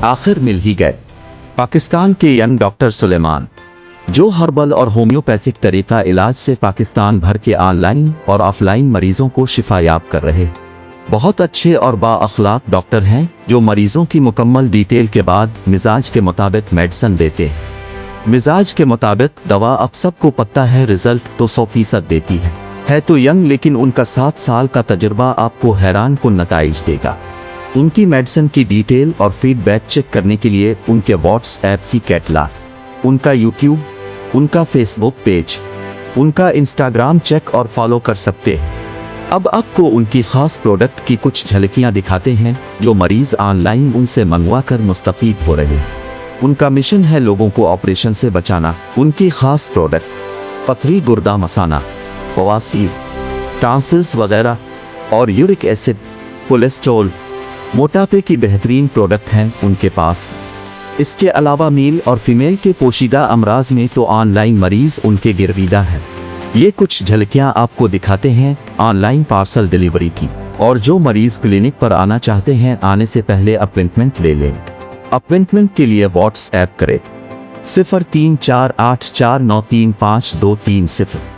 आखिर मिल ही गए। पाकिस्तान के यंग डॉक्टर सुलेमान, जो हर्बल और होम्योपैथिक तरीका इलाज से पाकिस्तान भर के ऑनलाइन और ऑफलाइन मरीजों को शिफायाब कर रहे बहुत अच्छे और बाअखलाक डॉक्टर हैं, जो मरीजों की मुकम्मल डिटेल के बाद मिजाज के मुताबिक मेडिसिन देते हैं। मिजाज के मुताबिक दवा अब सबको पता है, रिजल्ट तो 100% देती है तो यंग, लेकिन उनका 7 साल का तजुर्बा आपको हैरान कुन नताइज देगा। उनकी मेडिसिन की डिटेल और फीडबैक चेक करने के लिए उनके व्हाट्सएप की कैटलॉग, उनका यूट्यूब, उनका फेसबुक पेज, उनका इंस्टाग्राम चेक और फॉलो कर सकते हैं। अब आपको उनकी खास प्रोडक्ट की कुछ झलकियां दिखाते हैं, जो मरीज ऑनलाइन उनसे मंगवा कर मुस्तफीद हो रहे हैं। उनका मिशन है लोगों को ऑपरेशन से बचाना। उनकी खास प्रोडक्ट पथरी, गुर्दा मसाना, बवासीर, टॉन्सिल्स वगैरह और यूरिक एसिड, कोलेस्ट्रॉल, मोटापे की बेहतरीन प्रोडक्ट हैं उनके पास। इसके अलावा मेल और फीमेल के पोशीदा अमराज में तो ऑनलाइन मरीज उनके गिरविदा हैं। ये कुछ झलकियां आपको दिखाते हैं ऑनलाइन पार्सल डिलीवरी की। और जो मरीज क्लिनिक पर आना चाहते हैं, आने से पहले अपॉइंटमेंट ले लें। अपॉइंटमेंट के लिए व्हाट्सएप करें 034849352330।